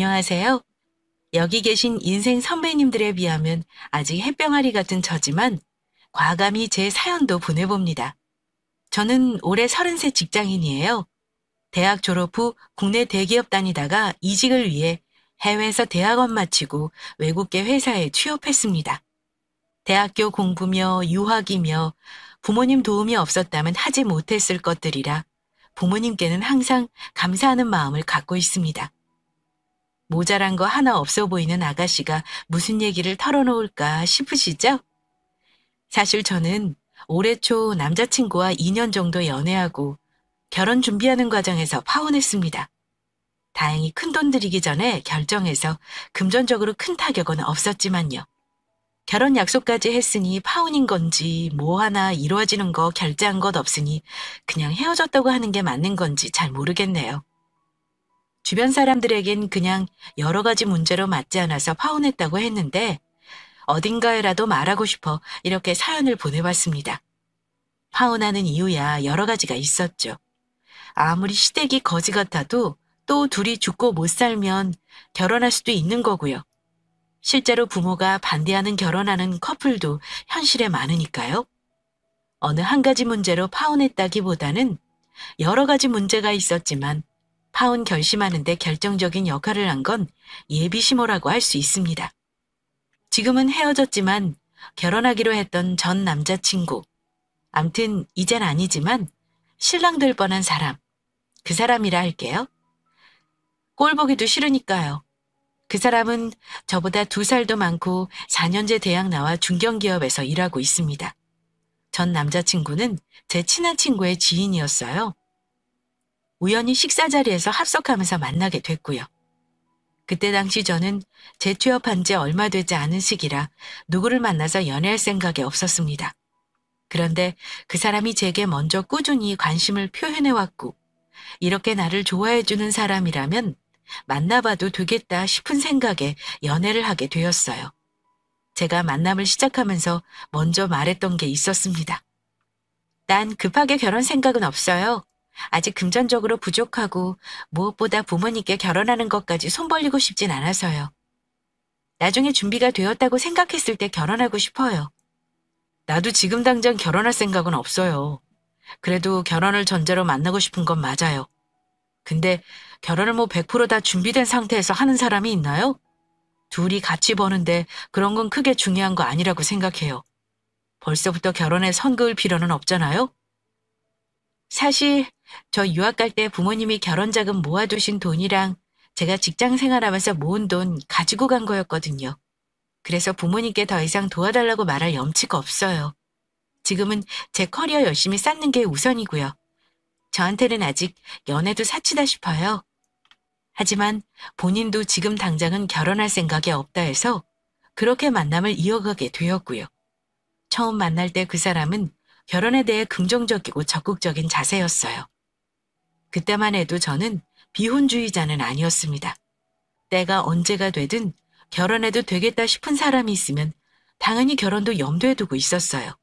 안녕하세요. 여기 계신 인생 선배님들에 비하면 아직 햇병아리 같은 저지만 과감히 제 사연도 보내봅니다. 저는 올해 33 직장인이에요. 대학 졸업 후 국내 대기업 다니다가 이직을 위해 해외에서 대학원 마치고 외국계 회사에 취업했습니다. 대학교 공부며 유학이며 부모님 도움이 없었다면 하지 못했을 것들이라 부모님께는 항상 감사하는 마음을 갖고 있습니다. 모자란 거 하나 없어 보이는 아가씨가 무슨 얘기를 털어놓을까 싶으시죠? 사실 저는 올해 초 남자친구와 2년 정도 연애하고 결혼 준비하는 과정에서 파혼했습니다. 다행히 큰돈 들이기 전에 결정해서 금전적으로 큰 타격은 없었지만요. 결혼 약속까지 했으니 파혼인 건지 뭐 하나 이루어지는 거 결제한 것 없으니 그냥 헤어졌다고 하는 게 맞는 건지 잘 모르겠네요. 주변 사람들에겐 그냥 여러 가지 문제로 맞지 않아서 파혼했다고 했는데 어딘가에라도 말하고 싶어 이렇게 사연을 보내봤습니다. 파혼하는 이유야 여러 가지가 있었죠. 아무리 시댁이 거지 같아도 또 둘이 죽고 못 살면 결혼할 수도 있는 거고요. 실제로 부모가 반대하는 결혼하는 커플도 현실에 많으니까요. 어느 한 가지 문제로 파혼했다기보다는 여러 가지 문제가 있었지만 파혼 결심하는데 결정적인 역할을 한 건 예비시모라고 할 수 있습니다. 지금은 헤어졌지만 결혼하기로 했던 전 남자친구. 암튼 이젠 아니지만 신랑 될 뻔한 사람. 그 사람이라 할게요. 꼴 보기도 싫으니까요. 그 사람은 저보다 2살도 많고 4년제 대학 나와 중견기업에서 일하고 있습니다. 전 남자친구는 제 친한 친구의 지인이었어요. 우연히 식사 자리에서 합석하면서 만나게 됐고요. 그때 당시 저는 재취업한 지 얼마 되지 않은 시기라 누구를 만나서 연애할 생각이 없었습니다. 그런데 그 사람이 제게 먼저 꾸준히 관심을 표현해왔고 이렇게 나를 좋아해주는 사람이라면 만나봐도 되겠다 싶은 생각에 연애를 하게 되었어요. 제가 만남을 시작하면서 먼저 말했던 게 있었습니다. 난 급하게 결혼 생각은 없어요. 아직 금전적으로 부족하고 무엇보다 부모님께 결혼하는 것까지 손 벌리고 싶진 않아서요. 나중에 준비가 되었다고 생각했을 때 결혼하고 싶어요. 나도 지금 당장 결혼할 생각은 없어요. 그래도 결혼을 전제로 만나고 싶은 건 맞아요. 근데 결혼을 100% 다 준비된 상태에서 하는 사람이 있나요? 둘이 같이 버는데 그런 건 크게 중요한 거 아니라고 생각해요. 벌써부터 결혼에 선 그을 필요는 없잖아요? 사실 저 유학 갈 때 부모님이 결혼 자금 모아두신 돈이랑 제가 직장 생활하면서 모은 돈 가지고 간 거였거든요. 그래서 부모님께 더 이상 도와달라고 말할 염치가 없어요. 지금은 제 커리어 열심히 쌓는 게 우선이고요. 저한테는 아직 연애도 사치다 싶어요. 하지만 본인도 지금 당장은 결혼할 생각이 없다 해서 그렇게 만남을 이어가게 되었고요. 처음 만날 때 그 사람은 결혼에 대해 긍정적이고 적극적인 자세였어요. 그때만 해도 저는 비혼주의자는 아니었습니다. 때가 언제가 되든 결혼해도 되겠다 싶은 사람이 있으면 당연히 결혼도 염두에 두고 있었어요.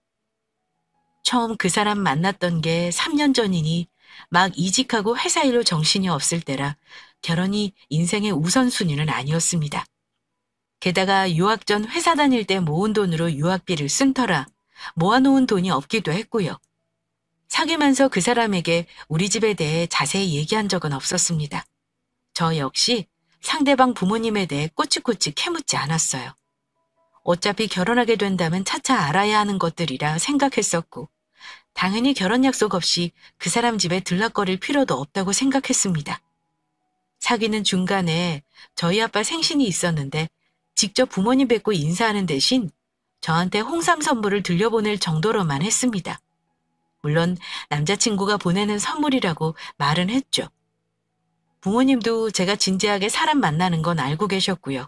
처음 그 사람 만났던 게 3년 전이니 막 이직하고 회사 일로 정신이 없을 때라 결혼이 인생의 우선순위는 아니었습니다. 게다가 유학 전 회사 다닐 때 모은 돈으로 유학비를 쓴 터라 모아놓은 돈이 없기도 했고요. 사귀면서 그 사람에게 우리 집에 대해 자세히 얘기한 적은 없었습니다. 저 역시 상대방 부모님에 대해 꼬치꼬치 캐묻지 않았어요. 어차피 결혼하게 된다면 차차 알아야 하는 것들이라 생각했었고 당연히 결혼 약속 없이 그 사람 집에 들락거릴 필요도 없다고 생각했습니다. 사귀는 중간에 저희 아빠 생신이 있었는데 직접 부모님 뵙고 인사하는 대신 저한테 홍삼 선물을 들려보낼 정도로만 했습니다. 물론 남자친구가 보내는 선물이라고 말은 했죠. 부모님도 제가 진지하게 사람 만나는 건 알고 계셨고요.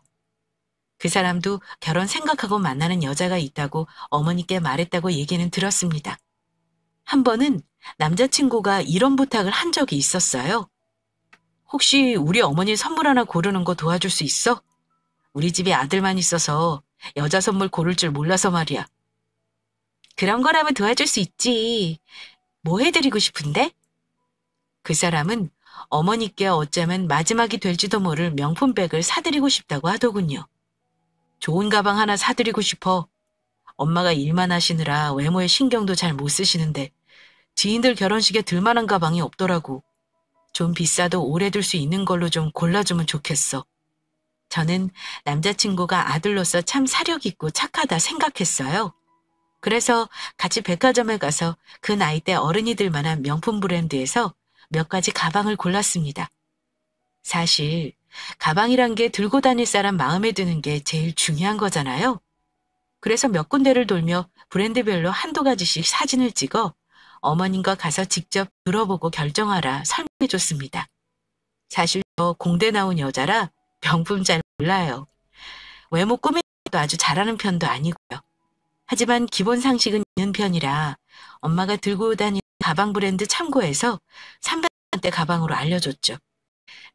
그 사람도 결혼 생각하고 만나는 여자가 있다고 어머니께 말했다고 얘기는 들었습니다. 한 번은 남자친구가 이런 부탁을 한 적이 있었어요. 혹시 우리 어머니 선물 하나 고르는 거 도와줄 수 있어? 우리 집에 아들만 있어서 여자 선물 고를 줄 몰라서 말이야. 그런 거라면 도와줄 수 있지. 뭐 해드리고 싶은데? 그 사람은 어머니께 어쩌면 마지막이 될지도 모를 명품백을 사드리고 싶다고 하더군요. 좋은 가방 하나 사드리고 싶어. 엄마가 일만 하시느라 외모에 신경도 잘 못 쓰시는데 지인들 결혼식에 들만한 가방이 없더라고. 좀 비싸도 오래 둘 수 있는 걸로 좀 골라주면 좋겠어. 저는 남자친구가 아들로서 참 사력 있고 착하다 생각했어요. 그래서 같이 백화점에 가서 그 나이대 어른이 들 만한 명품 브랜드에서 몇 가지 가방을 골랐습니다. 사실 가방이란 게 들고 다닐 사람 마음에 드는 게 제일 중요한 거잖아요. 그래서 몇 군데를 돌며 브랜드별로 한두 가지씩 사진을 찍어 어머님과 가서 직접 들어보고 결정하라 설명해줬습니다. 사실 저 공대 나온 여자라 명품 잘 몰라요. 외모 꾸미는 것도 아주 잘하는 편도 아니고요. 하지만 기본 상식은 있는 편이라 엄마가 들고 다니는 가방 브랜드 참고해서 300원대 가방으로 알려줬죠.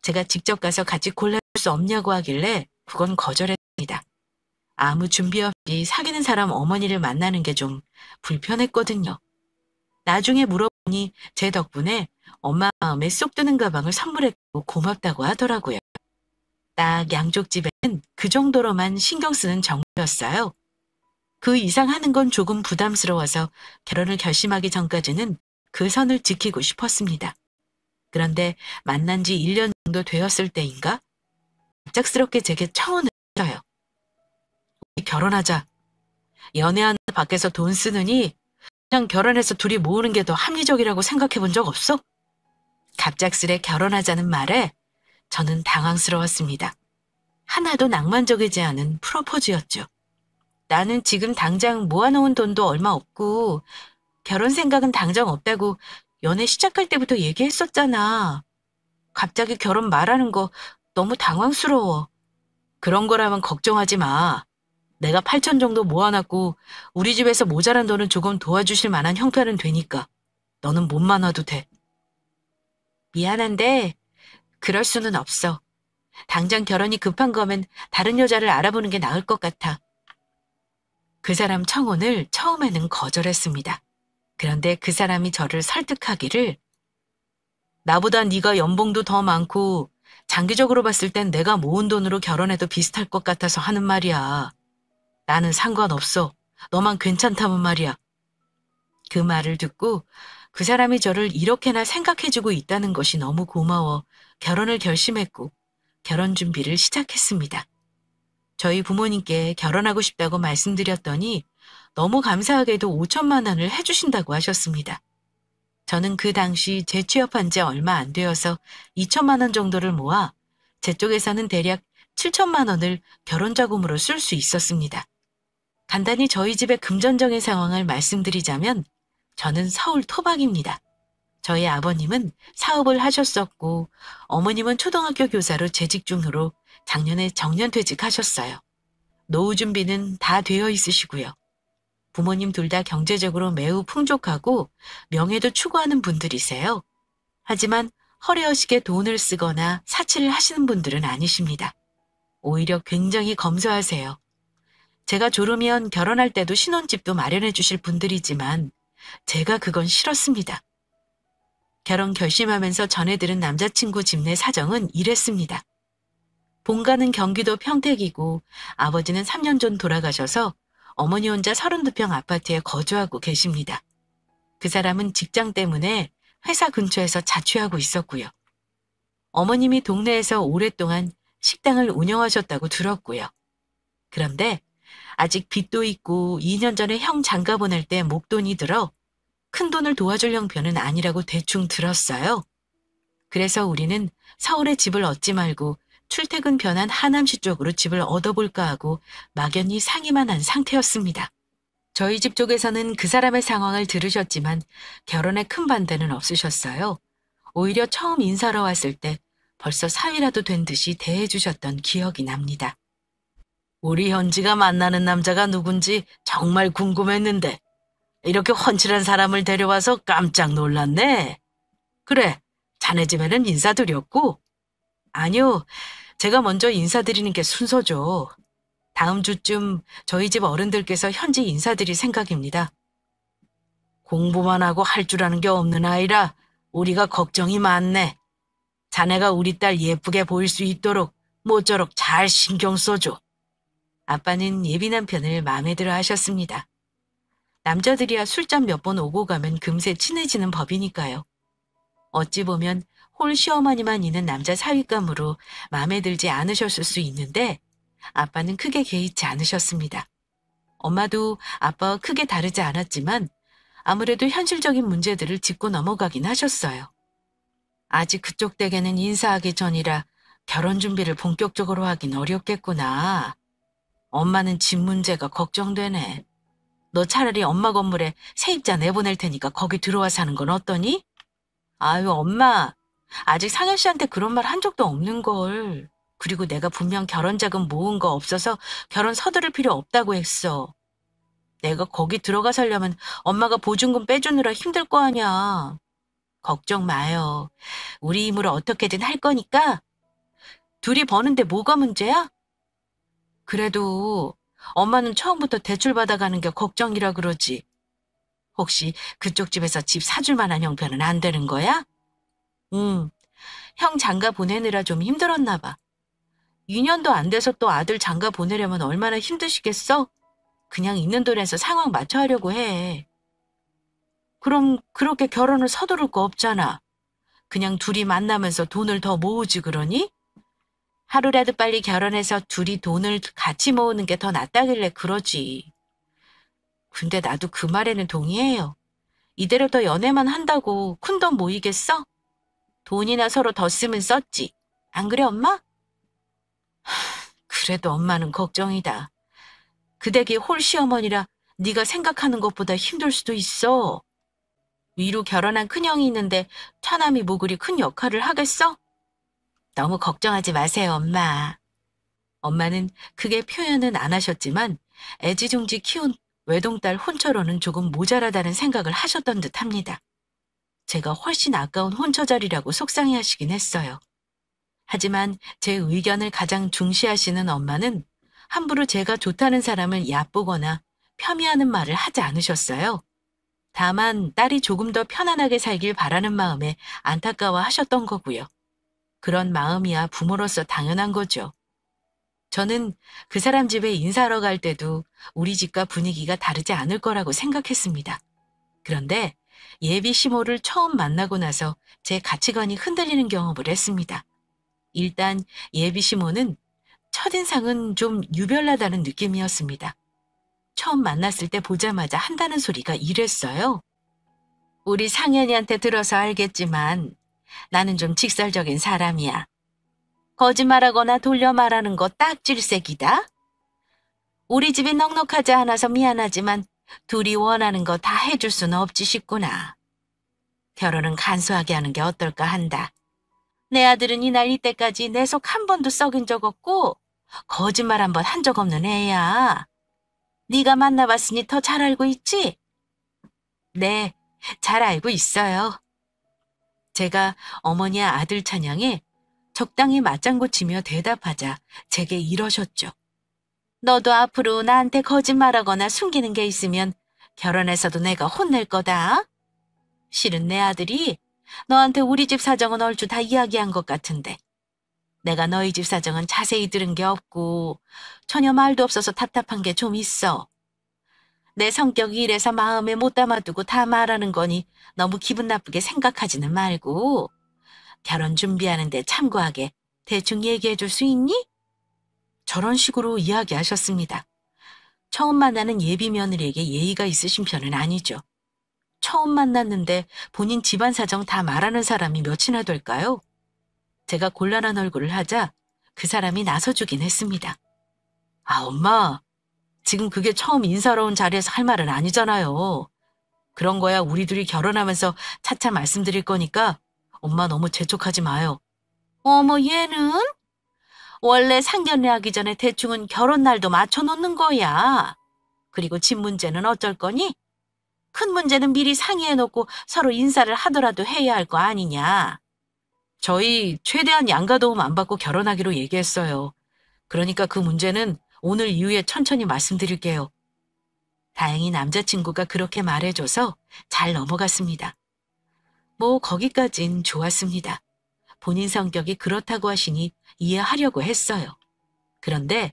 제가 직접 가서 같이 골라줄 수 없냐고 하길래 그건 거절했습니다. 아무 준비 없이 사귀는 사람 어머니를 만나는 게 좀 불편했거든요. 나중에 물어보니 제 덕분에 엄마 마음에 쏙 드는 가방을 선물했고 고맙다고 하더라고요. 딱 양쪽 집에는 그 정도로만 신경 쓰는 정도였어요. 그 이상 하는 건 조금 부담스러워서 결혼을 결심하기 전까지는 그 선을 지키고 싶었습니다. 그런데 만난 지 1년 정도 되었을 때인가? 갑작스럽게 제게 청혼을 했어요. 우리 결혼하자. 연애하는 밖에서 돈 쓰느니 그냥 결혼해서 둘이 모으는 게 더 합리적이라고 생각해 본 적 없어? 갑작스레 결혼하자는 말에 저는 당황스러웠습니다. 하나도 낭만적이지 않은 프로포즈였죠. 나는 지금 당장 모아놓은 돈도 얼마 없고 결혼 생각은 당장 없다고 연애 시작할 때부터 얘기했었잖아. 갑자기 결혼 말하는 거 너무 당황스러워. 그런 거라면 걱정하지 마. 내가 8천 정도 모아놨고 우리 집에서 모자란 돈은 조금 도와주실 만한 형편은 되니까 너는 몸만 와도 돼. 미안한데 그럴 수는 없어. 당장 결혼이 급한 거면 다른 여자를 알아보는 게 나을 것 같아. 그 사람 청혼을 처음에는 거절했습니다. 그런데 그 사람이 저를 설득하기를 나보다 네가 연봉도 더 많고 장기적으로 봤을 땐 내가 모은 돈으로 결혼해도 비슷할 것 같아서 하는 말이야. 나는 상관없어. 너만 괜찮다면 말이야. 그 말을 듣고 그 사람이 저를 이렇게나 생각해주고 있다는 것이 너무 고마워 결혼을 결심했고 결혼 준비를 시작했습니다. 저희 부모님께 결혼하고 싶다고 말씀드렸더니 너무 감사하게도 5천만 원을 해주신다고 하셨습니다. 저는 그 당시 재취업한 지 얼마 안 되어서 2천만 원 정도를 모아 제 쪽에서는 대략 7천만 원을 결혼자금으로 쓸 수 있었습니다. 간단히 저희 집의 금전적인 상황을 말씀드리자면 저는 서울 토박입니다. 저희 아버님은 사업을 하셨었고 어머님은 초등학교 교사로 재직 중으로 작년에 정년퇴직하셨어요. 노후 준비는 다 되어 있으시고요. 부모님 둘 다 경제적으로 매우 풍족하고 명예도 추구하는 분들이세요. 하지만 허례허식에 돈을 쓰거나 사치를 하시는 분들은 아니십니다. 오히려 굉장히 검소하세요. 제가 졸으면 결혼할 때도 신혼집도 마련해 주실 분들이지만 제가 그건 싫었습니다. 결혼 결심하면서 전해 들은 남자친구 집 내 사정은 이랬습니다. 본가는 경기도 평택이고 아버지는 3년 전 돌아가셔서 어머니 혼자 32평 아파트에 거주하고 계십니다. 그 사람은 직장 때문에 회사 근처에서 자취하고 있었고요. 어머님이 동네에서 오랫동안 식당을 운영하셨다고 들었고요. 그런데 아직 빚도 있고 2년 전에 형 장가 보낼 때 목돈이 들어 큰돈을 도와줄 형편은 아니라고 대충 들었어요. 그래서 우리는 서울에 집을 얻지 말고 출퇴근 편한 하남시 쪽으로 집을 얻어볼까 하고 막연히 상의만 한 상태였습니다. 저희 집 쪽에서는 그 사람의 상황을 들으셨지만 결혼에 큰 반대는 없으셨어요. 오히려 처음 인사하러 왔을 때 벌써 사위라도 된 듯이 대해주셨던 기억이 납니다. 우리 현지가 만나는 남자가 누군지 정말 궁금했는데 이렇게 훤칠한 사람을 데려와서 깜짝 놀랐네. 그래, 자네 집에는 인사드렸고? 아니요, 제가 먼저 인사드리는 게 순서죠. 다음 주쯤 저희 집 어른들께서 현지 인사드릴 생각입니다. 공부만 하고 할 줄 아는 게 없는 아이라 우리가 걱정이 많네. 자네가 우리 딸 예쁘게 보일 수 있도록 모쪼록 잘 신경 써줘. 아빠는 예비 남편을 마음에 들어 하셨습니다. 남자들이야 술잔 몇 번 오고 가면 금세 친해지는 법이니까요. 어찌 보면 홀 시어머니만 있는 남자 사윗감으로 마음에 들지 않으셨을 수 있는데 아빠는 크게 개의치 않으셨습니다. 엄마도 아빠와 크게 다르지 않았지만 아무래도 현실적인 문제들을 짚고 넘어가긴 하셨어요. 아직 그쪽 댁에는 인사하기 전이라 결혼 준비를 본격적으로 하긴 어렵겠구나. 엄마는 집 문제가 걱정되네. 너 차라리 엄마 건물에 세입자 내보낼 테니까 거기 들어와 사는 건 어떠니? 아유, 엄마. 아직 상현 씨한테 그런 말 한 적도 없는걸. 그리고 내가 분명 결혼 자금 모은 거 없어서 결혼 서두를 필요 없다고 했어. 내가 거기 들어가 살려면 엄마가 보증금 빼주느라 힘들 거 아니야. 걱정 마요. 우리 힘으로 어떻게든 할 거니까. 둘이 버는데 뭐가 문제야? 그래도 엄마는 처음부터 대출 받아가는 게 걱정이라 그러지. 혹시 그쪽 집에서 집 사줄 만한 형편은 안 되는 거야? 응. 형 장가 보내느라 좀 힘들었나 봐. 2년도 안 돼서 또 아들 장가 보내려면 얼마나 힘드시겠어? 그냥 있는 돈에서 상황 맞춰 하려고 해. 그럼 그렇게 결혼을 서두를 거 없잖아. 그냥 둘이 만나면서 돈을 더 모으지 그러니? 하루라도 빨리 결혼해서 둘이 돈을 같이 모으는 게 더 낫다길래 그러지. 근데 나도 그 말에는 동의해요. 이대로 더 연애만 한다고 큰 돈 모이겠어? 돈이나 서로 더 쓰면 썼지. 안 그래, 엄마? 그래도 엄마는 걱정이다. 그 댁이 홀 시어머니라 네가 생각하는 것보다 힘들 수도 있어. 위로 결혼한 큰형이 있는데 처남이 뭐 그리 큰 역할을 하겠어? 너무 걱정하지 마세요, 엄마. 엄마는 크게 표현은 안 하셨지만 애지중지 키운 외동딸 혼처로는 조금 모자라다는 생각을 하셨던 듯합니다. 제가 훨씬 아까운 혼처 자리라고 속상해하시긴 했어요. 하지만 제 의견을 가장 중시하시는 엄마는 함부로 제가 좋다는 사람을 얕보거나 폄훼하는 말을 하지 않으셨어요. 다만 딸이 조금 더 편안하게 살길 바라는 마음에 안타까워하셨던 거고요. 그런 마음이야 부모로서 당연한 거죠. 저는 그 사람 집에 인사하러 갈 때도 우리 집과 분위기가 다르지 않을 거라고 생각했습니다. 그런데 예비 시모를 처음 만나고 나서 제 가치관이 흔들리는 경험을 했습니다. 일단 예비 시모는 첫인상은 좀 유별나다는 느낌이었습니다. 처음 만났을 때 보자마자 한다는 소리가 이랬어요. 우리 상현이한테 들어서 알겠지만 나는 좀 직설적인 사람이야. 거짓말하거나 돌려 말하는 거 딱 질색이다. 우리 집이 넉넉하지 않아서 미안하지만 둘이 원하는 거 다 해줄 수는 없지 싶구나. 결혼은 간소하게 하는 게 어떨까 한다. 내 아들은 이날 이때까지 내 속 한 번도 썩인 적 없고 거짓말 한 번 한 적 없는 애야. 네가 만나봤으니 더 잘 알고 있지? 네, 잘 알고 있어요. 제가 어머니와 아들 찬양에 적당히 맞장구 치며 대답하자 제게 이러셨죠. 너도 앞으로 나한테 거짓말하거나 숨기는 게 있으면 결혼해서도 내가 혼낼 거다. 실은 내 아들이 너한테 우리 집 사정은 얼추 다 이야기한 것 같은데 내가 너희 집 사정은 자세히 들은 게 없고 전혀 말도 없어서 답답한 게 좀 있어. 내 성격이 이래서 마음에 못 담아두고 다 말하는 거니 너무 기분 나쁘게 생각하지는 말고 결혼 준비하는데 참고하게 대충 얘기해 줄 수 있니? 저런 식으로 이야기하셨습니다. 처음 만나는 예비 며느리에게 예의가 있으신 편은 아니죠. 처음 만났는데 본인 집안 사정 다 말하는 사람이 몇이나 될까요? 제가 곤란한 얼굴을 하자 그 사람이 나서주긴 했습니다. 아, 엄마. 지금 그게 처음 인사로 온 자리에서 할 말은 아니잖아요. 그런 거야 우리 둘이 결혼하면서 차차 말씀드릴 거니까 엄마 너무 재촉하지 마요. 어머, 얘는? 원래 상견례 하기 전에 대충은 결혼 날도 맞춰놓는 거야. 그리고 집 문제는 어쩔 거니? 큰 문제는 미리 상의해놓고 서로 인사를 하더라도 해야 할 거 아니냐. 저희 최대한 양가 도움 안 받고 결혼하기로 얘기했어요. 그러니까 그 문제는 오늘 이후에 천천히 말씀드릴게요. 다행히 남자친구가 그렇게 말해줘서 잘 넘어갔습니다. 뭐 거기까진 좋았습니다. 본인 성격이 그렇다고 하시니 이해하려고 했어요. 그런데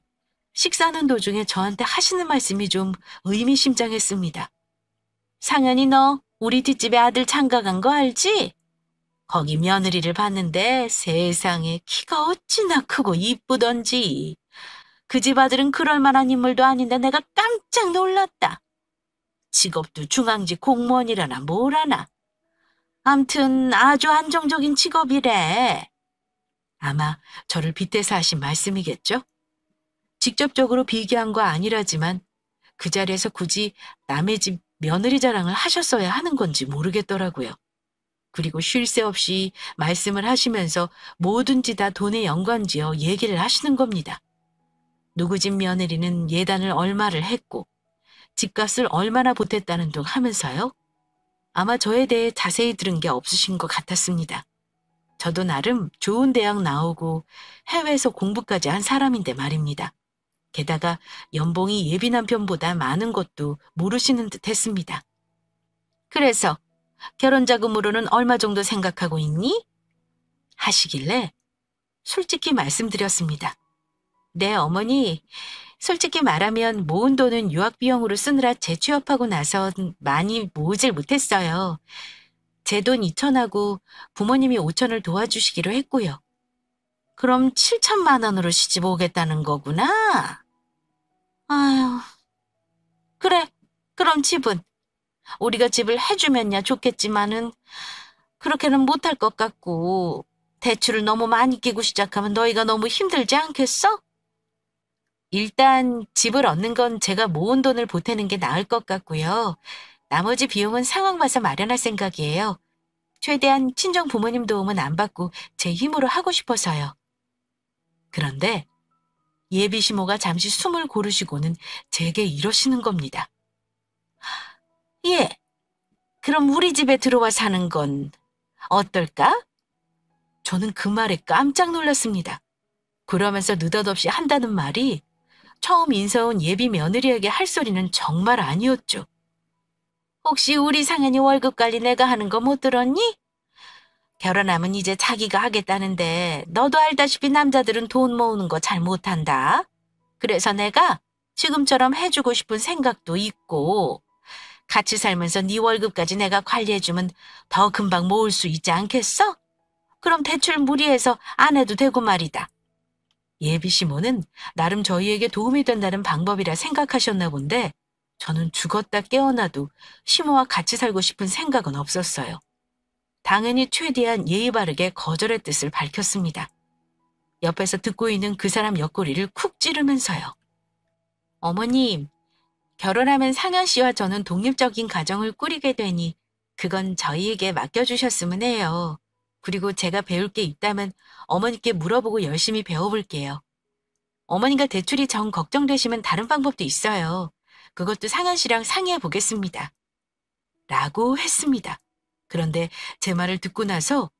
식사하는 도중에 저한테 하시는 말씀이 좀 의미심장했습니다. 상현이 너 우리 뒷집에 아들 장가 간 거 알지? 거기 며느리를 봤는데 세상에 키가 어찌나 크고 이쁘던지. 그 집 아들은 그럴 만한 인물도 아닌데 내가 깜짝 놀랐다. 직업도 중앙직 공무원이라나 뭐라나. 암튼 아주 안정적인 직업이래. 아마 저를 빗대서 하신 말씀이겠죠? 직접적으로 비교한 거 아니라지만 그 자리에서 굳이 남의 집 며느리 자랑을 하셨어야 하는 건지 모르겠더라고요. 그리고 쉴 새 없이 말씀을 하시면서 뭐든지 다 돈에 연관지어 얘기를 하시는 겁니다. 누구 집 며느리는 예단을 얼마를 했고 집값을 얼마나 보탰다는 둥 하면서요. 아마 저에 대해 자세히 들은 게 없으신 것 같았습니다. 저도 나름 좋은 대학 나오고 해외에서 공부까지 한 사람인데 말입니다. 게다가 연봉이 예비 남편보다 많은 것도 모르시는 듯 했습니다. 그래서 결혼 자금으로는 얼마 정도 생각하고 있니? 하시길래 솔직히 말씀드렸습니다. 네, 어머니. 솔직히 말하면 모은 돈은 유학비용으로 쓰느라 재취업하고 나선 많이 모으질 못했어요. 제 돈 2천하고 부모님이 5천을 도와주시기로 했고요. 그럼 7천만 원으로 시집 오겠다는 거구나. 아휴, 그래. 그럼 집은? 우리가 집을 해주면야 좋겠지만은 그렇게는 못할 것 같고 대출을 너무 많이 끼고 시작하면 너희가 너무 힘들지 않겠어? 일단 집을 얻는 건 제가 모은 돈을 보태는 게 나을 것 같고요. 나머지 비용은 상황 봐서 마련할 생각이에요. 최대한 친정 부모님 도움은 안 받고 제 힘으로 하고 싶어서요. 그런데 예비 시모가 잠시 숨을 고르시고는 제게 이러시는 겁니다. 예, 그럼 우리 집에 들어와 사는 건 어떨까? 저는 그 말에 깜짝 놀랐습니다. 그러면서 느닷없이 한다는 말이 처음 인사 온 예비 며느리에게 할 소리는 정말 아니었죠. 혹시 우리 상현이 월급 관리 내가 하는 거 못 들었니? 결혼하면 이제 자기가 하겠다는데 너도 알다시피 남자들은 돈 모으는 거 잘 못한다. 그래서 내가 지금처럼 해주고 싶은 생각도 있고 같이 살면서 네 월급까지 내가 관리해주면 더 금방 모을 수 있지 않겠어? 그럼 대출 무리해서 안 해도 되고 말이다. 예비 시모는 나름 저희에게 도움이 된다는 방법이라 생각하셨나 본데 저는 죽었다 깨어나도 시모와 같이 살고 싶은 생각은 없었어요. 당연히 최대한 예의 바르게 거절의 뜻을 밝혔습니다. 옆에서 듣고 있는 그 사람 옆구리를 쿡 찌르면서요. 어머님, 결혼하면 상현 씨와 저는 독립적인 가정을 꾸리게 되니 그건 저희에게 맡겨주셨으면 해요. 그리고 제가 배울 게 있다면 어머니께 물어보고 열심히 배워볼게요. 어머니가 대출이 정 걱정되시면 다른 방법도 있어요. 그것도 상현 씨랑 상의해 보겠습니다. 라고 했습니다. 그런데 제 말을 듣고 나서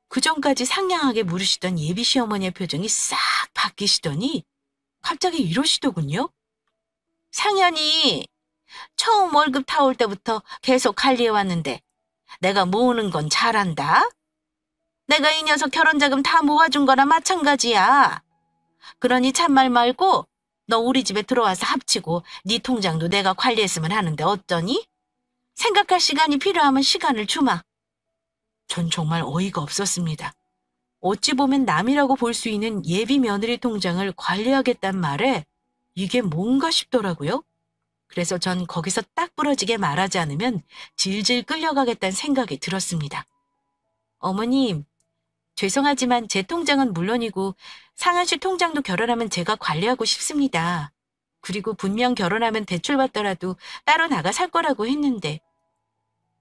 그전까지 상냥하게 물으시던 예비 시어머니의 표정이 싹 바뀌시더니 갑자기 이러시더군요. 상현이 처음 월급 타올 때부터 계속 관리해왔는데 내가 모으는 건 잘한다. 내가 이 녀석 결혼자금 다 모아준 거나 마찬가지야. 그러니 참말 말고 너 우리 집에 들어와서 합치고 네 통장도 내가 관리했으면 하는데 어떠니? 생각할 시간이 필요하면 시간을 주마. 전 정말 어이가 없었습니다. 어찌 보면 남이라고 볼 수 있는 예비 며느리 통장을 관리하겠단 말에 이게 뭔가 싶더라고요. 그래서 전 거기서 딱 부러지게 말하지 않으면 질질 끌려가겠다는 생각이 들었습니다. 어머님, 죄송하지만 제 통장은 물론이고 상현 씨 통장도 결혼하면 제가 관리하고 싶습니다. 그리고 분명 결혼하면 대출받더라도 따로 나가 살 거라고 했는데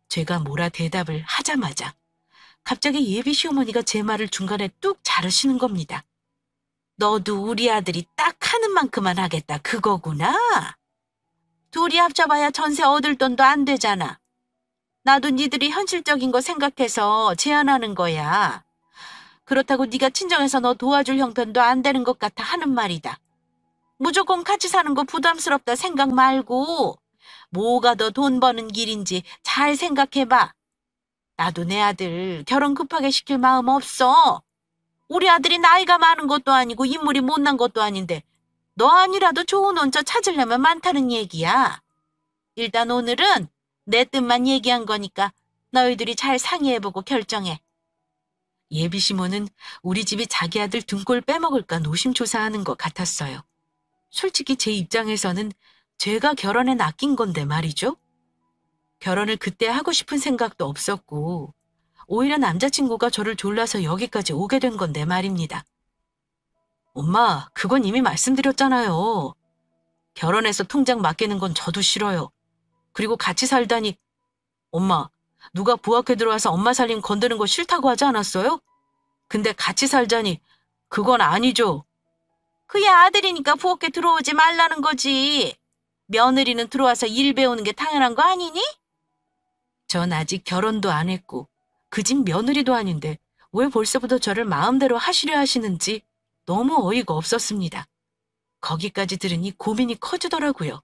제가 뭐라 대답을 하자마자 갑자기 예비 시어머니가 제 말을 중간에 뚝 자르시는 겁니다. 너도 우리 아들이 딱 하는 만큼만 하겠다 그거구나. 둘이 합쳐봐야 전세 얻을 돈도 안 되잖아. 나도 니들이 현실적인 거 생각해서 제안하는 거야. 그렇다고 네가 친정에서 너 도와줄 형편도 안 되는 것 같아 하는 말이다. 무조건 같이 사는 거 부담스럽다 생각 말고 뭐가 더 돈 버는 길인지 잘 생각해봐. 나도 내 아들 결혼 급하게 시킬 마음 없어. 우리 아들이 나이가 많은 것도 아니고 인물이 못난 것도 아닌데 너 아니라도 좋은 원처 찾으려면 많다는 얘기야. 일단 오늘은 내 뜻만 얘기한 거니까 너희들이 잘 상의해보고 결정해. 예비 시모는 우리 집이 자기 아들 등골 빼먹을까 노심초사하는 것 같았어요. 솔직히 제 입장에서는 제가 결혼에 낚인 건데 말이죠. 결혼을 그때 하고 싶은 생각도 없었고 오히려 남자친구가 저를 졸라서 여기까지 오게 된 건데 말입니다. 엄마, 그건 이미 말씀드렸잖아요. 결혼해서 통장 맡기는 건 저도 싫어요. 그리고 같이 살다니. 엄마, 누가 부엌에 들어와서 엄마 살림 건드는 거 싫다고 하지 않았어요? 근데 같이 살자니 그건 아니죠. 그의 아들이니까 부엌에 들어오지 말라는 거지. 며느리는 들어와서 일 배우는 게 당연한 거 아니니? 전 아직 결혼도 안 했고 그 집 며느리도 아닌데 왜 벌써부터 저를 마음대로 하시려 하시는지 너무 어이가 없었습니다. 거기까지 들으니 고민이 커지더라고요.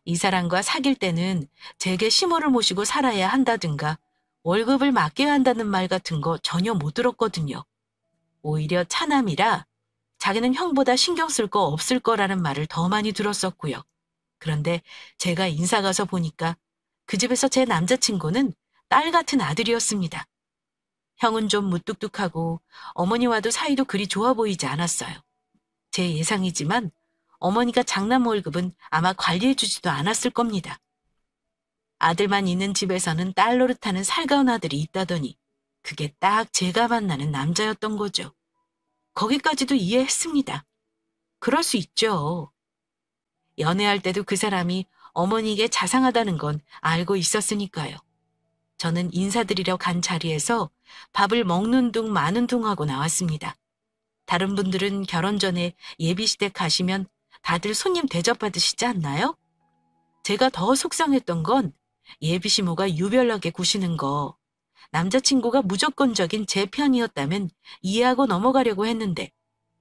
이 사람과 사귈 때는 제게 시모를 모시고 살아야 한다든가 월급을 맡겨야 한다는 말 같은 거 전혀 못 들었거든요. 오히려 차남이라 자기는 형보다 신경 쓸 거 없을 거라는 말을 더 많이 들었었고요. 그런데 제가 인사 가서 보니까 그 집에서 제 남자친구는 딸 같은 아들이었습니다. 형은 좀 무뚝뚝하고 어머니와도 사이도 그리 좋아 보이지 않았어요. 제 예상이지만 어머니가 장남 월급은 아마 관리해주지도 않았을 겁니다. 아들만 있는 집에서는 딸 노릇하는 살가운 아들이 있다더니 그게 딱 제가 만나는 남자였던 거죠. 거기까지도 이해했습니다. 그럴 수 있죠. 연애할 때도 그 사람이 어머니에게 자상하다는 건 알고 있었으니까요. 저는 인사드리러 간 자리에서 밥을 먹는 둥 마는 둥 하고 나왔습니다. 다른 분들은 결혼 전에 예비시댁 가시면 다들 손님 대접받으시지 않나요? 제가 더 속상했던 건 예비시모가 유별나게 구시는 거. 남자친구가 무조건적인 제 편이었다면 이해하고 넘어가려고 했는데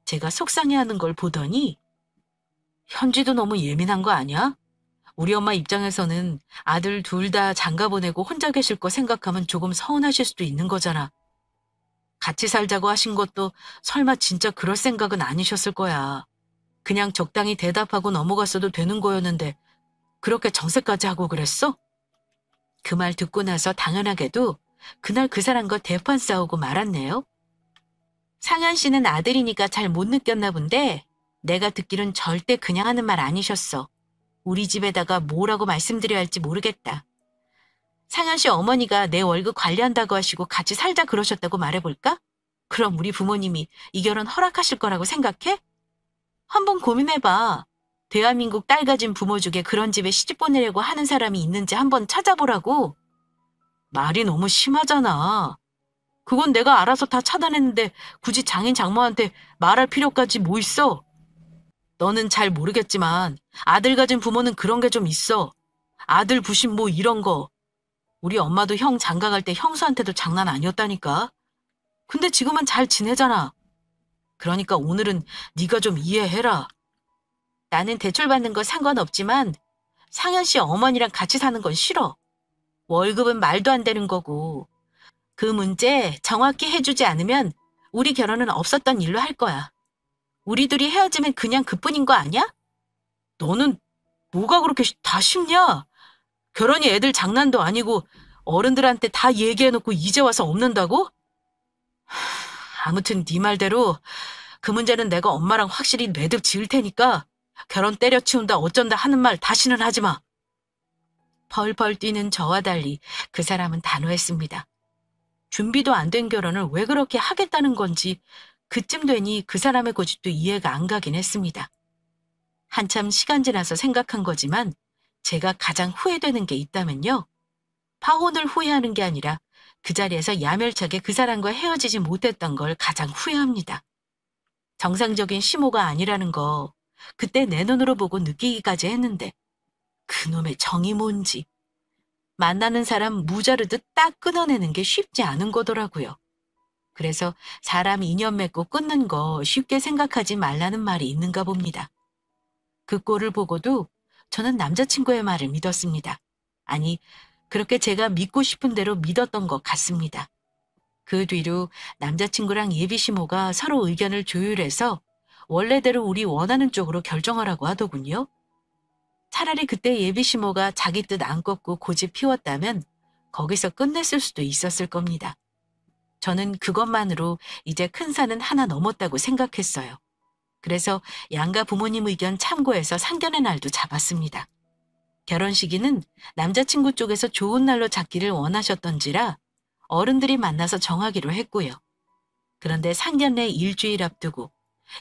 제가 속상해하는 걸 보더니 현지도 너무 예민한 거 아니야? 우리 엄마 입장에서는 아들 둘 다 장가 보내고 혼자 계실 거 생각하면 조금 서운하실 수도 있는 거잖아. 같이 살자고 하신 것도 설마 진짜 그럴 생각은 아니셨을 거야. 그냥 적당히 대답하고 넘어갔어도 되는 거였는데 그렇게 정색까지 하고 그랬어? 그 말 듣고 나서 당연하게도 그날 그 사람과 대판 싸우고 말았네요. 상현 씨는 아들이니까 잘 못 느꼈나 본데 내가 듣기론 절대 그냥 하는 말 아니셨어. 우리 집에다가 뭐라고 말씀드려야 할지 모르겠다. 상현 씨 어머니가 내 월급 관리한다고 하시고 같이 살자 그러셨다고 말해볼까? 그럼 우리 부모님이 이 결혼 허락하실 거라고 생각해? 한번 고민해봐. 대한민국 딸 가진 부모 중에 그런 집에 시집 보내려고 하는 사람이 있는지 한번 찾아보라고. 말이 너무 심하잖아. 그건 내가 알아서 다 차단했는데 굳이 장인 장모한테 말할 필요까지 뭐 있어? 너는 잘 모르겠지만 아들 가진 부모는 그런 게 좀 있어. 아들 부심 뭐 이런 거. 우리 엄마도 형 장가 갈 때 형수한테도 장난 아니었다니까. 근데 지금은 잘 지내잖아. 그러니까 오늘은 네가 좀 이해해라. 나는 대출받는 거 상관없지만 상현 씨 어머니랑 같이 사는 건 싫어. 월급은 말도 안 되는 거고. 그 문제 정확히 해주지 않으면 우리 결혼은 없었던 일로 할 거야. 우리 둘이 헤어지면 그냥 그뿐인 거 아니야? 너는 뭐가 그렇게 다 쉽냐? 결혼이 애들 장난도 아니고 어른들한테 다 얘기해놓고 이제 와서 없는다고? 아무튼 네 말대로 그 문제는 내가 엄마랑 확실히 매듭 지을 테니까 결혼 때려치운다 어쩐다 하는 말 다시는 하지 마. 펄펄 뛰는 저와 달리 그 사람은 단호했습니다. 준비도 안 된 결혼을 왜 그렇게 하겠다는 건지 그쯤 되니 그 사람의 고집도 이해가 안 가긴 했습니다. 한참 시간 지나서 생각한 거지만 제가 가장 후회되는 게 있다면요. 파혼을 후회하는 게 아니라 그 자리에서 야멸차게 그 사람과 헤어지지 못했던 걸 가장 후회합니다. 정상적인 시모가 아니라는 거 그때 내 눈으로 보고 느끼기까지 했는데 그놈의 정이 뭔지. 만나는 사람 무자르듯 딱 끊어내는 게 쉽지 않은 거더라고요. 그래서 사람 인연 맺고 끊는 거 쉽게 생각하지 말라는 말이 있는가 봅니다. 그 꼴을 보고도 저는 남자친구의 말을 믿었습니다. 아니, 그렇게 제가 믿고 싶은 대로 믿었던 것 같습니다. 그 뒤로 남자친구랑 예비 시모가 서로 의견을 조율해서 원래대로 우리 원하는 쪽으로 결정하라고 하더군요. 차라리 그때 예비 시모가 자기 뜻 안 꺾고 고집 피웠다면 거기서 끝냈을 수도 있었을 겁니다. 저는 그것만으로 이제 큰 산은 하나 넘었다고 생각했어요. 그래서 양가 부모님 의견 참고해서 상견례 날도 잡았습니다. 결혼 시기는 남자친구 쪽에서 좋은 날로 잡기를 원하셨던지라 어른들이 만나서 정하기로 했고요. 그런데 상견례 일주일 앞두고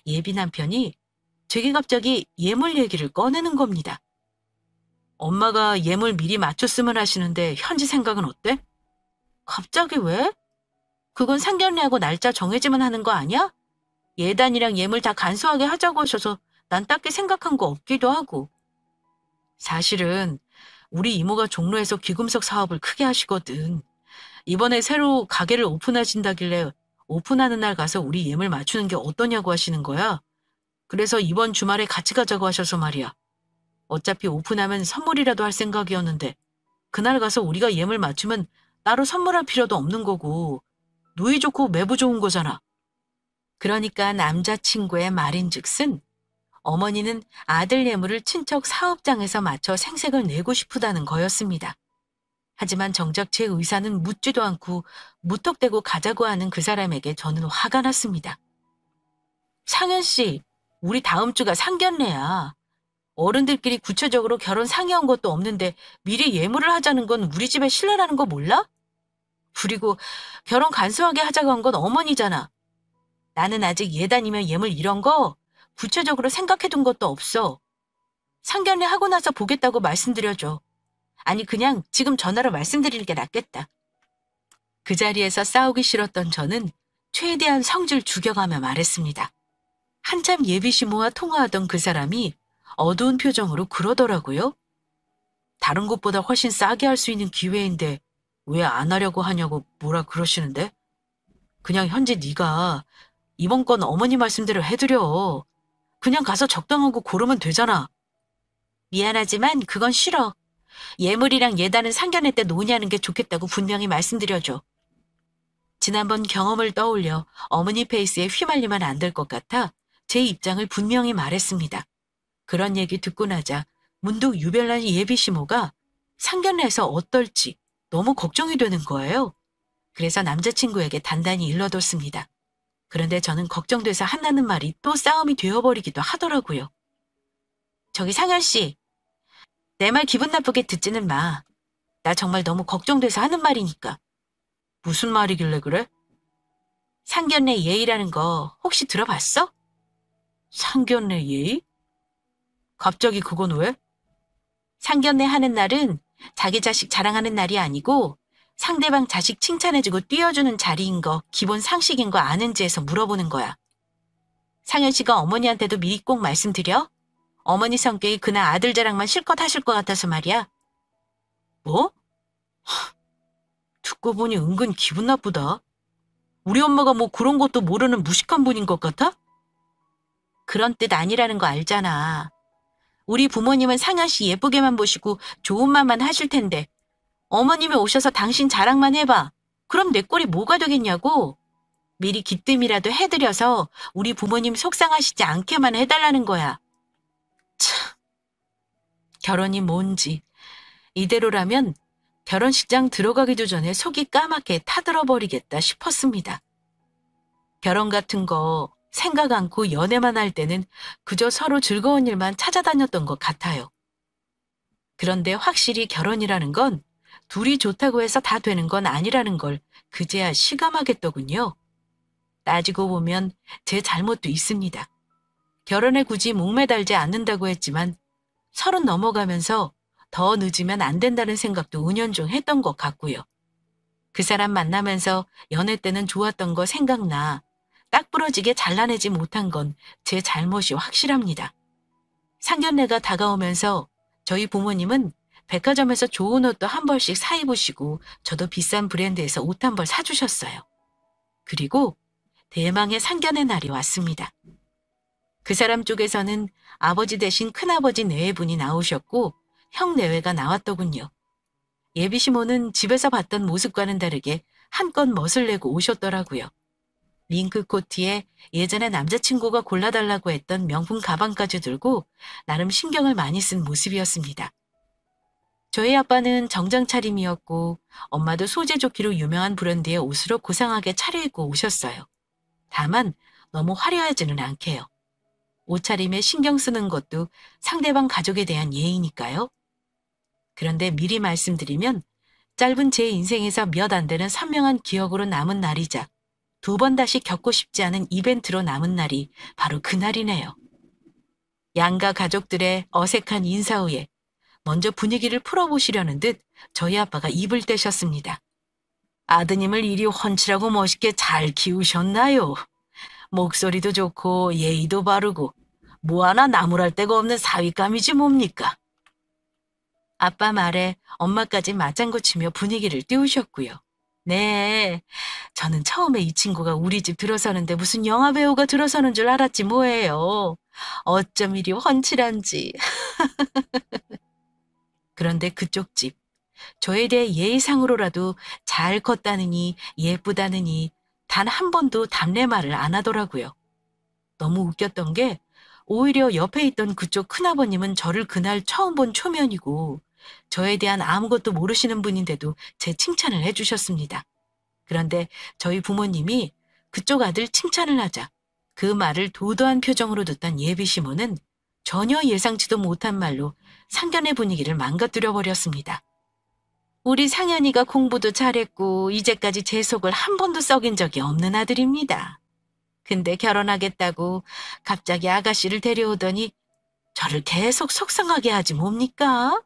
예비 남편이 되게 갑자기 예물 얘기를 꺼내는 겁니다. 엄마가 예물 미리 맞췄으면 하시는데 현지 생각은 어때? 갑자기 왜? 그건 상견례하고 날짜 정해지면 하는 거 아니야? 예단이랑 예물 다 간소하게 하자고 하셔서 난 딱히 생각한 거 없기도 하고. 사실은 우리 이모가 종로에서 귀금속 사업을 크게 하시거든. 이번에 새로 가게를 오픈하신다길래 오픈하는 날 가서 우리 예물 맞추는 게 어떠냐고 하시는 거야. 그래서 이번 주말에 같이 가자고 하셔서 말이야. 어차피 오픈하면 선물이라도 할 생각이었는데 그날 가서 우리가 예물 맞추면 따로 선물할 필요도 없는 거고 누이 좋고 매부 좋은 거잖아. 그러니까 남자친구의 말인즉슨 어머니는 아들 예물을 친척 사업장에서 맞춰 생색을 내고 싶다는 거였습니다. 하지만 정작 제 의사는 묻지도 않고 무턱대고 가자고 하는 그 사람에게 저는 화가 났습니다. 상현 씨, 우리 다음 주가 상견례야. 어른들끼리 구체적으로 결혼 상의한 것도 없는데 미리 예물을 하자는 건 우리 집에 신뢰라는 거 몰라? 그리고 결혼 간소하게 하자고 한 건 어머니잖아. 나는 아직 예단이며 예물 이런 거 구체적으로 생각해둔 것도 없어. 상견례 하고 나서 보겠다고 말씀드려줘. 아니 그냥 지금 전화로 말씀드리는 게 낫겠다. 그 자리에서 싸우기 싫었던 저는 최대한 성질 죽여가며 말했습니다. 한참 예비시모와 통화하던 그 사람이 어두운 표정으로 그러더라고요. 다른 곳보다 훨씬 싸게 할 수 있는 기회인데 왜 안 하려고 하냐고 뭐라 그러시는데? 그냥 현재 네가 이번 건 어머니 말씀대로 해드려. 그냥 가서 적당하고 고르면 되잖아. 미안하지만 그건 싫어. 예물이랑 예단은 상견례 때 논의하는 게 좋겠다고 분명히 말씀드려줘. 지난번 경험을 떠올려 어머니 페이스에 휘말리면 안 될 것 같아 제 입장을 분명히 말했습니다. 그런 얘기 듣고 나자 문득 유별난 예비시모가 상견례에서 어떨지 너무 걱정이 되는 거예요. 그래서 남자친구에게 단단히 일러뒀습니다. 그런데 저는 걱정돼서 한다는 말이 또 싸움이 되어버리기도 하더라고요. 저기 상현 씨, 내 말 기분 나쁘게 듣지는 마. 나 정말 너무 걱정돼서 하는 말이니까. 무슨 말이길래 그래? 상견례 예의라는 거 혹시 들어봤어? 상견례 예의? 갑자기 그건 왜? 상견례 하는 날은 자기 자식 자랑하는 날이 아니고 상대방 자식 칭찬해주고 띄워주는 자리인 거 기본 상식인 거 아는지 해서 물어보는 거야. 상현 씨가 어머니한테도 미리 꼭 말씀드려. 어머니 성격이 그날 아들 자랑만 실컷 하실 것 같아서 말이야. 뭐? 듣고 보니 은근 기분 나쁘다. 우리 엄마가 뭐 그런 것도 모르는 무식한 분인 것 같아? 그런 뜻 아니라는 거 알잖아. 우리 부모님은 상현 씨 예쁘게만 보시고 좋은 말만 하실 텐데 어머님이 오셔서 당신 자랑만 해봐. 그럼 내 꼴이 뭐가 되겠냐고. 미리 기뜸이라도 해드려서 우리 부모님 속상하시지 않게만 해달라는 거야. 참, 결혼이 뭔지. 이대로라면 결혼식장 들어가기도 전에 속이 까맣게 타들어버리겠다 싶었습니다. 결혼 같은 거 생각 않고 연애만 할 때는 그저 서로 즐거운 일만 찾아다녔던 것 같아요. 그런데 확실히 결혼이라는 건 둘이 좋다고 해서 다 되는 건 아니라는 걸 그제야 실감하겠더군요. 따지고 보면 제 잘못도 있습니다. 결혼에 굳이 목매달지 않는다고 했지만 30 넘어가면서 더 늦으면 안 된다는 생각도 은연중 했던 것 같고요. 그 사람 만나면서 연애 때는 좋았던 거 생각나 딱 부러지게 잘라내지 못한 건 제 잘못이 확실합니다. 상견례가 다가오면서 저희 부모님은 백화점에서 좋은 옷도 한 벌씩 사 입으시고 저도 비싼 브랜드에서 옷 한 벌 사주셨어요. 그리고 대망의 상견례 날이 왔습니다. 그 사람 쪽에서는 아버지 대신 큰아버지 내외분이 나오셨고 형 내외가 나왔더군요. 예비시모는 집에서 봤던 모습과는 다르게 한껏 멋을 내고 오셨더라고요. 링크 코트에 예전에 남자친구가 골라달라고 했던 명품 가방까지 들고 나름 신경을 많이 쓴 모습이었습니다. 저희 아빠는 정장 차림이었고 엄마도 소재 좋기로 유명한 브랜드의 옷으로 고상하게 차려입고 오셨어요. 다만 너무 화려하지는 않게요. 옷차림에 신경 쓰는 것도 상대방 가족에 대한 예의니까요. 그런데 미리 말씀드리면 짧은 제 인생에서 몇 안 되는 선명한 기억으로 남은 날이자 두 번 다시 겪고 싶지 않은 이벤트로 남은 날이 바로 그날이네요. 양가 가족들의 어색한 인사 후에 먼저 분위기를 풀어보시려는 듯 저희 아빠가 입을 떼셨습니다. 아드님을 이리 훤칠하고 멋있게 잘 키우셨나요? 목소리도 좋고 예의도 바르고 뭐 하나 나무랄 데가 없는 사윗감이지 뭡니까? 아빠 말에 엄마까지 맞장구 치며 분위기를 띄우셨고요. 네, 저는 처음에 이 친구가 우리 집 들어서는데 무슨 영화배우가 들어서는 줄 알았지 뭐예요. 어쩜 이리 훤칠한지. 그런데 그쪽 집, 저에 대해 예의상으로라도 잘 컸다느니 예쁘다느니 단 한 번도 답례 말을 안 하더라고요. 너무 웃겼던 게 오히려 옆에 있던 그쪽 큰아버님은 저를 그날 처음 본 초면이고 저에 대한 아무것도 모르시는 분인데도 제 칭찬을 해주셨습니다. 그런데 저희 부모님이 그쪽 아들 칭찬을 하자 그 말을 도도한 표정으로 듣던 예비 시모는 전혀 예상치도 못한 말로 상견례 분위기를 망가뜨려 버렸습니다. 우리 상현이가 공부도 잘했고 이제까지 제 속을 한 번도 썩인 적이 없는 아들입니다. 근데 결혼하겠다고 갑자기 아가씨를 데려오더니 저를 계속 속상하게 하지 뭡니까?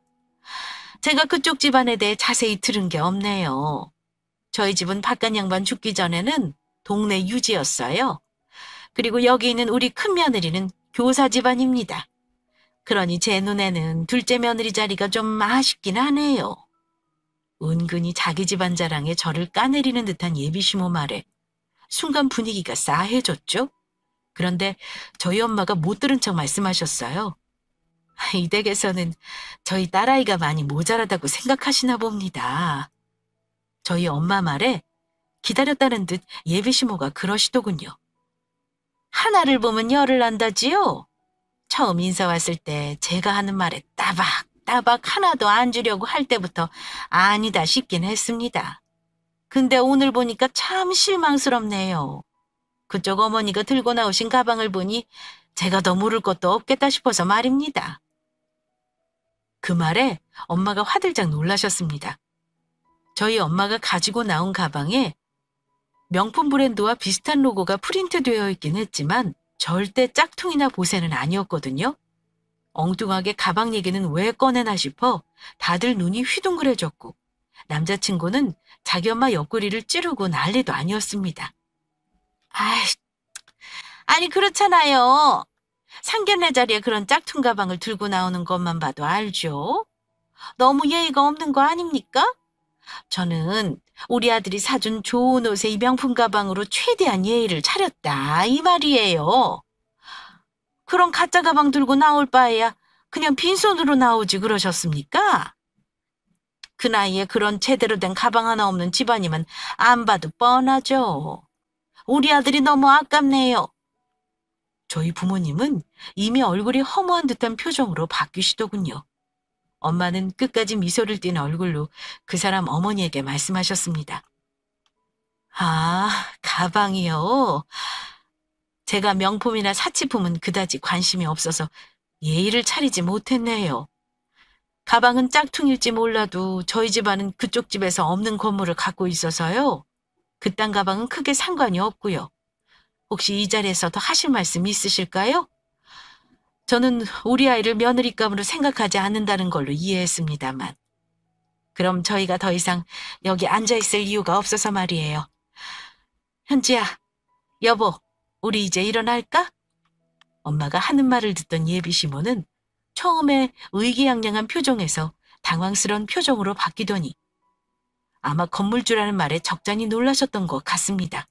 제가 그쪽 집안에 대해 자세히 들은 게 없네요. 저희 집은 바깥 양반 죽기 전에는 동네 유지였어요. 그리고 여기 있는 우리 큰며느리는 교사 집안입니다. 그러니 제 눈에는 둘째 며느리 자리가 좀 아쉽긴 하네요. 은근히 자기 집안 자랑에 저를 까내리는 듯한 예비시모 말에 순간 분위기가 싸해졌죠. 그런데 저희 엄마가 못 들은 척 말씀하셨어요. 이 댁에서는 저희 딸아이가 많이 모자라다고 생각하시나 봅니다. 저희 엄마 말에 기다렸다는 듯 예비시모가 그러시더군요. 하나를 보면 열을 난다지요? 처음 인사 왔을 때 제가 하는 말에 따박따박 하나도 안 주려고 할 때부터 아니다 싶긴 했습니다. 근데 오늘 보니까 참 실망스럽네요. 그쪽 어머니가 들고 나오신 가방을 보니 제가 더 물을 것도 없겠다 싶어서 말입니다. 그 말에 엄마가 화들짝 놀라셨습니다. 저희 엄마가 가지고 나온 가방에 명품 브랜드와 비슷한 로고가 프린트되어 있긴 했지만 절대 짝퉁이나 보세는 아니었거든요. 엉뚱하게 가방 얘기는 왜 꺼내나 싶어 다들 눈이 휘둥그레졌고 남자친구는 자기 엄마 옆구리를 찌르고 난리도 아니었습니다. 아니 그렇잖아요. 상견례 자리에 그런 짝퉁 가방을 들고 나오는 것만 봐도 알죠. 너무 예의가 없는 거 아닙니까? 저는 우리 아들이 사준 좋은 옷에 이 명품 가방으로 최대한 예의를 차렸다 이 말이에요. 그런 가짜 가방 들고 나올 바에야 그냥 빈손으로 나오지 그러셨습니까? 그 나이에 그런 제대로 된 가방 하나 없는 집안이면 안 봐도 뻔하죠. 우리 아들이 너무 아깝네요. 저희 부모님은 이미 얼굴이 허무한 듯한 표정으로 바뀌시더군요. 엄마는 끝까지 미소를 띤 얼굴로 그 사람 어머니에게 말씀하셨습니다. 아, 가방이요? 제가 명품이나 사치품은 그다지 관심이 없어서 예의를 차리지 못했네요. 가방은 짝퉁일지 몰라도 저희 집안은 그쪽 집에서 없는 건물을 갖고 있어서요. 그딴 가방은 크게 상관이 없고요. 혹시 이 자리에서 더 하실 말씀 있으실까요? 저는 우리 아이를 며느리감으로 생각하지 않는다는 걸로 이해했습니다만. 그럼 저희가 더 이상 여기 앉아있을 이유가 없어서 말이에요. 현지야, 여보, 우리 이제 일어날까? 엄마가 하는 말을 듣던 예비 시모는 처음에 의기양양한 표정에서 당황스러운 표정으로 바뀌더니 아마 건물주라는 말에 적잖이 놀라셨던 것 같습니다.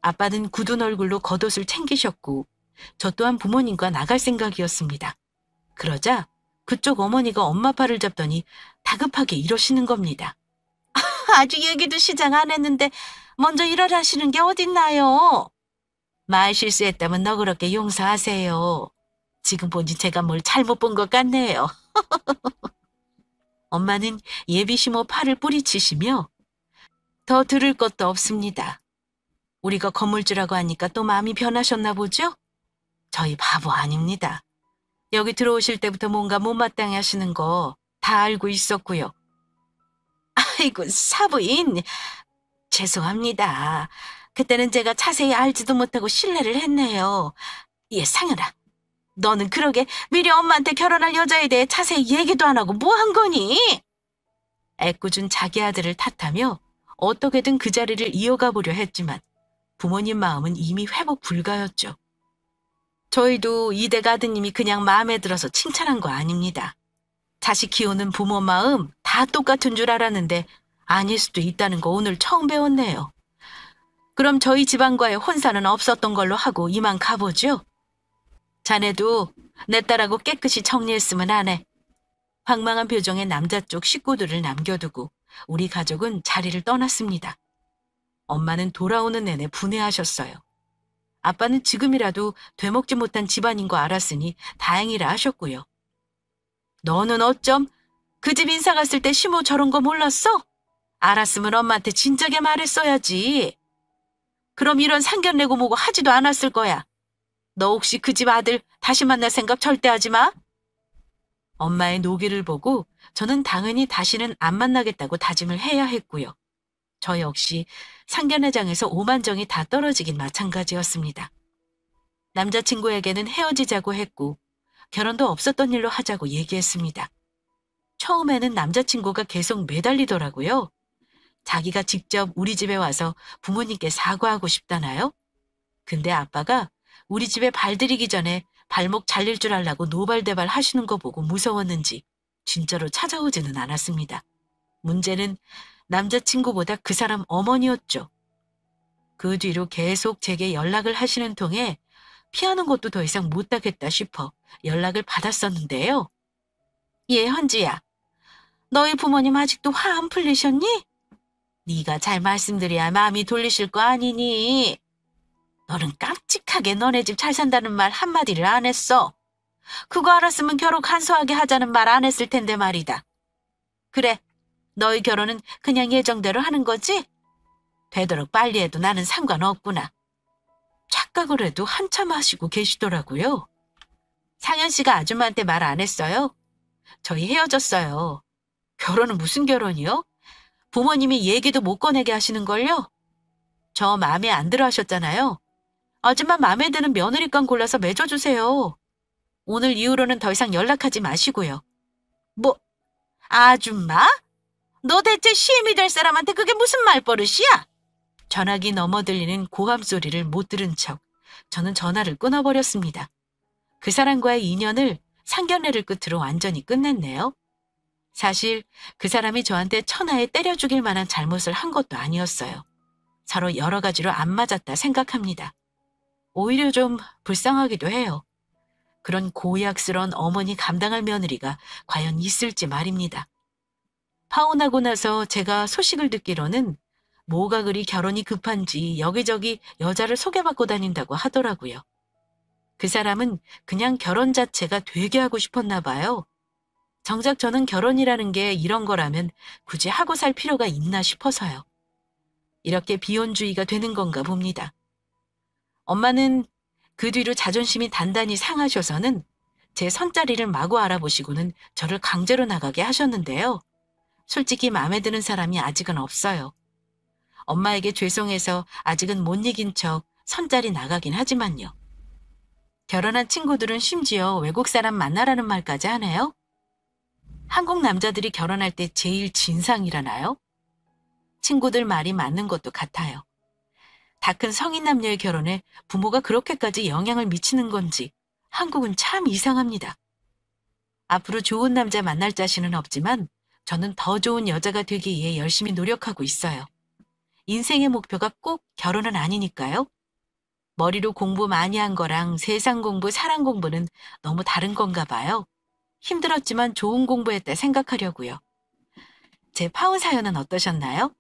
아빠는 굳은 얼굴로 겉옷을 챙기셨고 저 또한 부모님과 나갈 생각이었습니다. 그러자 그쪽 어머니가 엄마 팔을 잡더니 다급하게 이러시는 겁니다. 아직 얘기도 시작 안 했는데 먼저 일어나시는 게 어딨나요? 말 실수했다면 너그럽게 용서하세요. 지금 보니 제가 뭘 잘못 본 것 같네요. 엄마는 예비시모 팔을 뿌리치시며 더 들을 것도 없습니다. 우리가 건물주라고 하니까 또 마음이 변하셨나 보죠? 저희 바보 아닙니다. 여기 들어오실 때부터 뭔가 못마땅해 하시는 거 다 알고 있었고요. 아이고, 사부인. 죄송합니다. 그때는 제가 자세히 알지도 못하고 실례를 했네요. 예, 상현아. 너는 그러게 미리 엄마한테 결혼할 여자에 대해 자세히 얘기도 안 하고 뭐 한 거니? 애꿎은 자기 아들을 탓하며 어떻게든 그 자리를 이어가 보려 했지만 부모님 마음은 이미 회복 불가였죠. 저희도 이댁 아드님이 그냥 마음에 들어서 칭찬한 거 아닙니다. 자식 키우는 부모 마음 다 똑같은 줄 알았는데 아닐 수도 있다는 거 오늘 처음 배웠네요. 그럼 저희 집안과의 혼사는 없었던 걸로 하고 이만 가보죠. 자네도 내 딸하고 깨끗이 정리했으면 하네. 황망한 표정의 남자 쪽 식구들을 남겨두고 우리 가족은 자리를 떠났습니다. 엄마는 돌아오는 내내 분해하셨어요. 아빠는 지금이라도 되먹지 못한 집안인 거 알았으니 다행이라 하셨고요. 너는 어쩜 그 집 인사 갔을 때 시모 저런 거 몰랐어? 알았으면 엄마한테 진작에 말했어야지. 그럼 이런 상견례고 뭐고 하지도 않았을 거야. 너 혹시 그 집 아들 다시 만날 생각 절대 하지 마. 엄마의 노기를 보고 저는 당연히 다시는 안 만나겠다고 다짐을 해야 했고요. 저 역시 상견례장에서 오만정이 다 떨어지긴 마찬가지였습니다. 남자친구에게는 헤어지자고 했고 결혼도 없었던 일로 하자고 얘기했습니다. 처음에는 남자친구가 계속 매달리더라고요. 자기가 직접 우리 집에 와서 부모님께 사과하고 싶다나요? 근데 아빠가 우리 집에 발들이기 전에 발목 잘릴 줄 알라고 노발대발 하시는 거 보고 무서웠는지 진짜로 찾아오지는 않았습니다. 문제는 남자친구보다 그 사람 어머니였죠. 그 뒤로 계속 제게 연락을 하시는 통에 피하는 것도 더 이상 못하겠다 싶어 연락을 받았었는데요. 예, 헌지야. 너희 부모님 아직도 화 안 풀리셨니? 네가 잘 말씀드려야 마음이 돌리실 거 아니니? 너는 깜찍하게 너네 집 잘 산다는 말 한마디를 안 했어. 그거 알았으면 결혼 간소하게 하자는 말 안 했을 텐데 말이다. 그래, 너희 결혼은 그냥 예정대로 하는 거지? 되도록 빨리 해도 나는 상관없구나. 착각을 해도 한참 하시고 계시더라고요. 상현 씨가 아줌마한테 말 안 했어요? 저희 헤어졌어요. 결혼은 무슨 결혼이요? 부모님이 얘기도 못 꺼내게 하시는걸요? 저 마음에 안 들어 하셨잖아요. 아줌마 마음에 드는 며느리감 골라서 맺어주세요. 오늘 이후로는 더 이상 연락하지 마시고요. 뭐, 아줌마? 너 대체 시임이 될 사람한테 그게 무슨 말버릇이야? 전화기 넘어 들리는 고함 소리를 못 들은 척 저는 전화를 끊어버렸습니다. 그 사람과의 인연을 상견례를 끝으로 완전히 끝냈네요. 사실 그 사람이 저한테 천하에 때려 죽일 만한 잘못을 한 것도 아니었어요. 서로 여러 가지로 안 맞았다 생각합니다. 오히려 좀 불쌍하기도 해요. 그런 고약스러운 어머니 감당할 며느리가 과연 있을지 말입니다. 파혼하고 나서 제가 소식을 듣기로는 뭐가 그리 결혼이 급한지 여기저기 여자를 소개받고 다닌다고 하더라고요. 그 사람은 그냥 결혼 자체가 되게 하고 싶었나 봐요. 정작 저는 결혼이라는 게 이런 거라면 굳이 하고 살 필요가 있나 싶어서요. 이렇게 비혼주의가 되는 건가 봅니다. 엄마는 그 뒤로 자존심이 단단히 상하셔서는 제 선자리를 마구 알아보시고는 저를 강제로 나가게 하셨는데요. 솔직히 마음에 드는 사람이 아직은 없어요. 엄마에게 죄송해서 아직은 못 이긴 척 선자리 나가긴 하지만요. 결혼한 친구들은 심지어 외국 사람 만나라는 말까지 하네요. 한국 남자들이 결혼할 때 제일 진상이라나요? 친구들 말이 맞는 것도 같아요. 다 큰 성인 남녀의 결혼에 부모가 그렇게까지 영향을 미치는 건지 한국은 참 이상합니다. 앞으로 좋은 남자 만날 자신은 없지만 저는 더 좋은 여자가 되기 위해 열심히 노력하고 있어요. 인생의 목표가 꼭 결혼은 아니니까요. 머리로 공부 많이 한 거랑 세상 공부, 사람 공부는 너무 다른 건가 봐요. 힘들었지만 좋은 공부했다 생각하려고요. 제 파혼 사연은 어떠셨나요?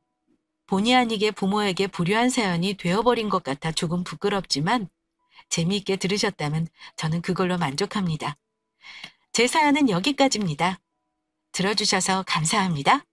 본의 아니게 부모에게 불효한 사연이 되어버린 것 같아 조금 부끄럽지만 재미있게 들으셨다면 저는 그걸로 만족합니다. 제 사연은 여기까지입니다. 들어주셔서 감사합니다.